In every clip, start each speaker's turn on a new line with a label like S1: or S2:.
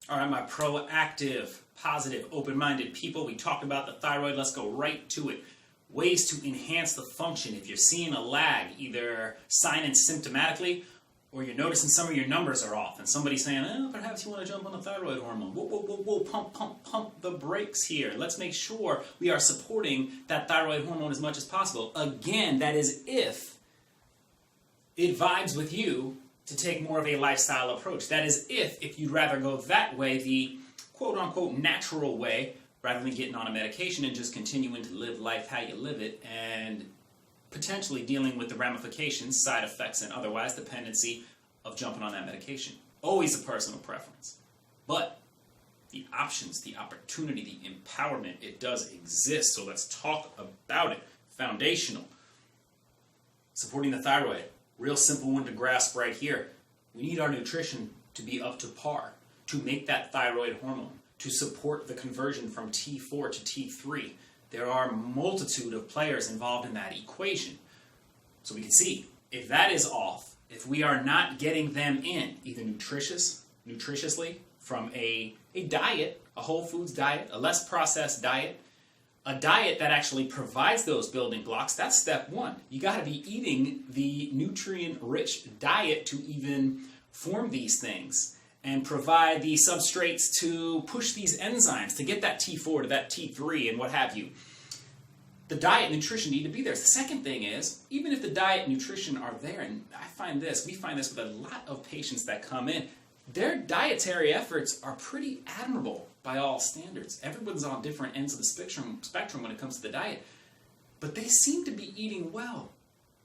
S1: All right, my proactive, positive, open-minded people, we talked about the thyroid. Let's go right to it. Ways to enhance the function. If you're seeing a lag, either sign and symptomatically, or you're noticing some of your numbers are off, and somebody's saying, perhaps you want to jump on the thyroid hormone. Whoa, whoa, whoa, whoa, pump the brakes here. Let's make sure we are supporting that thyroid hormone as much as possible. Again, that is if it vibes with you to take more of a lifestyle approach. That is if you'd rather go that way, the quote-unquote natural way, rather than getting on a medication and just continuing to live life how you live it and potentially dealing with the ramifications, side effects, and otherwise dependency of jumping on that medication. Always a personal preference. But the options, the opportunity, the empowerment, it does exist. So let's talk about it. Foundational. Supporting the thyroid. Real simple one to grasp right here. We need our nutrition to be up to par to make that thyroid hormone, to support the conversion from T4 to T3. There are a multitude of players involved in that equation. So we can see, if that is off, if we are not getting them in, either nutritiously, from a diet, a whole foods diet, a less processed diet, a diet that actually provides those building blocks, that's step one. You got to be eating the nutrient-rich diet to even form these things and provide the substrates to push these enzymes to get that T4 to that T3 and what have you. The diet and nutrition need to be there. The second thing is, even if the diet and nutrition are there, and we find this with a lot of patients that come in, their dietary efforts are pretty admirable by all standards. Everyone's on different ends of the spectrum when it comes to the diet. But they seem to be eating well.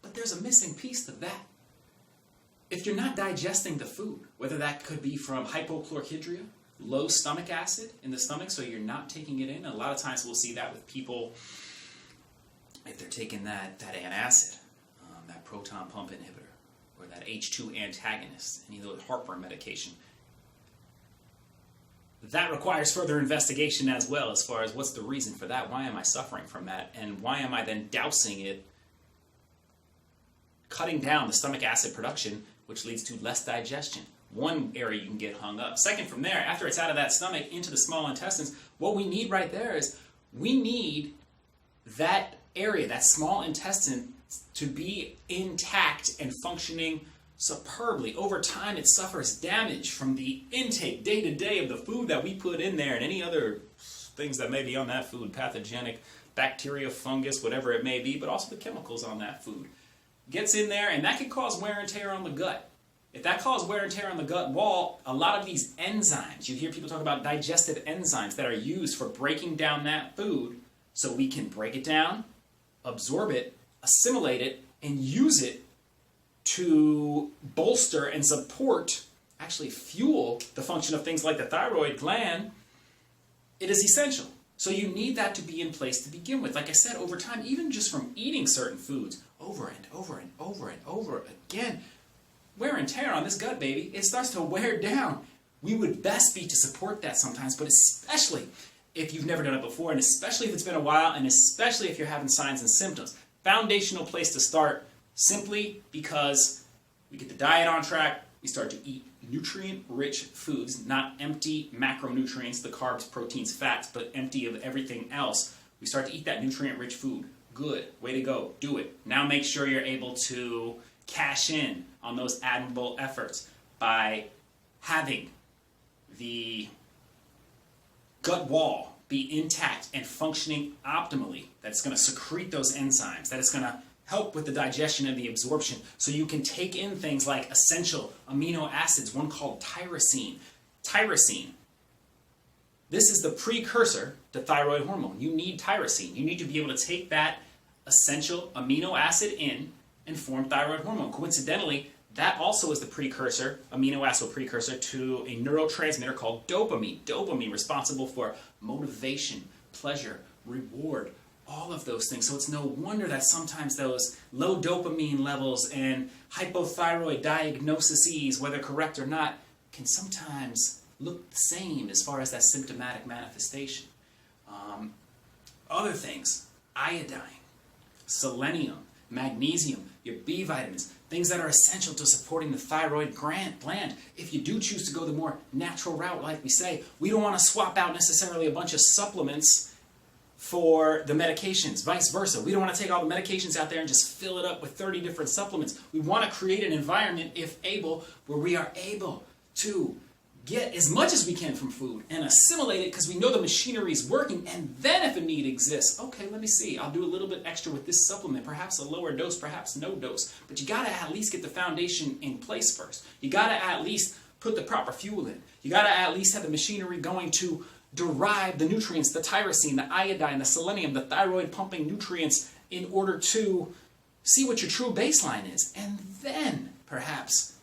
S1: But there's a missing piece to that. If you're not digesting the food, whether that could be from hypochlorhydria, low stomach acid in the stomach, so you're not taking it in. A lot of times we'll see that with people if they're taking that antacid, that proton pump inhibitor, or that H2 antagonist, any of those heartburn medication. That requires further investigation as well, as far as what's the reason for that, why am I suffering from that, and why am I then dousing it, cutting down the stomach acid production, which leads to less digestion. One area you can get hung up. Second, from there, after it's out of that stomach into the small intestines, what we need right there is we need that area, that small intestine, to be intact and functioning superbly. Over time, it suffers damage from the intake day-to-day of the food that we put in there and any other things that may be on that food, pathogenic bacteria, fungus, whatever it may be, but also the chemicals on that food. Gets in there, and that can cause wear and tear on the gut. If that causes wear and tear on the gut wall, a lot of these enzymes, you hear people talk about digestive enzymes that are used for breaking down that food so we can break it down, absorb it, assimilate it, and use it to bolster and support, actually fuel the function of things like the thyroid gland. It is essential. So you need that to be in place to begin with. Like I said, over time, even just from eating certain foods over and over and over and over again, wear and tear on this gut, baby. It starts to wear down. We would best be to support that sometimes, but especially if you've never done it before, and especially if it's been a while, and especially if you're having signs and symptoms. Foundational place to start, simply because we get the diet on track, we start to eat nutrient-rich foods, not empty macronutrients, the carbs, proteins, fats, but empty of everything else. We start to eat that nutrient-rich food. Good. Way to go. Do it. Now make sure you're able to cash in on those admirable efforts by having the gut wall be intact and functioning optimally. That's going to secrete those enzymes. That is going to help with the digestion and the absorption so you can take in things like essential amino acids, one called tyrosine. Tyrosine. This is the precursor to thyroid hormone. You need tyrosine. You need to be able to take that essential amino acid in and form thyroid hormone. Coincidentally, that also is the precursor, amino acid precursor, to a neurotransmitter called dopamine. Dopamine, responsible for motivation, pleasure, reward, all of those things. So it's no wonder that sometimes those low dopamine levels and hypothyroid diagnoses, whether correct or not, can sometimes look the same as far as that symptomatic manifestation. Other things, iodine, selenium, magnesium, your B vitamins, things that are essential to supporting the thyroid gland. If you do choose to go the more natural route, like we say, we don't want to swap out necessarily a bunch of supplements for the medications, vice versa. We don't want to take all the medications out there and just fill it up with 30 different supplements. We want to create an environment, if able, where we are able to get as much as we can from food and assimilate it because we know the machinery is working, and then if a need exists, okay, let me see, I'll do a little bit extra with this supplement, perhaps a lower dose, perhaps no dose, but you got to at least get the foundation in place first. You got to at least put the proper fuel in. You got to at least have the machinery going to derive the nutrients, the tyrosine, the iodine, the selenium, the thyroid pumping nutrients in order to see what your true baseline is, and then perhaps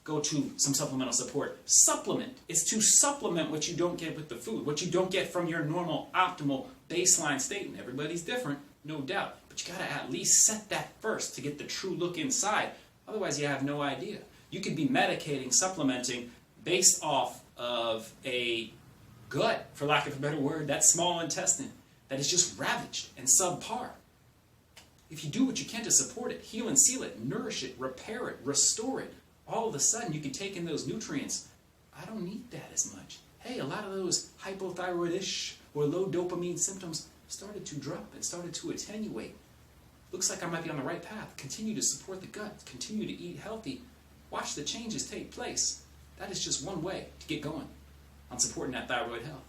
S1: go to some supplemental support. Supplement is to supplement what you don't get with the food, what you don't get from your normal optimal baseline state, and everybody's different, no doubt, but you got to at least set that first to get the true look inside. Otherwise you have no idea. You could be medicating, supplementing based off of a gut, for lack of a better word, that small intestine that is just ravaged and subpar. If you do what you can to support it, heal and seal it, nourish it, repair it, restore it, all of a sudden you can take in those nutrients. I don't need that as much. Hey, a lot of those hypothyroidish or low dopamine symptoms started to drop and started to attenuate. Looks like I might be on the right path. Continue to support the gut. Continue to eat healthy. Watch the changes take place. That is just one way to get going on supporting that thyroid health.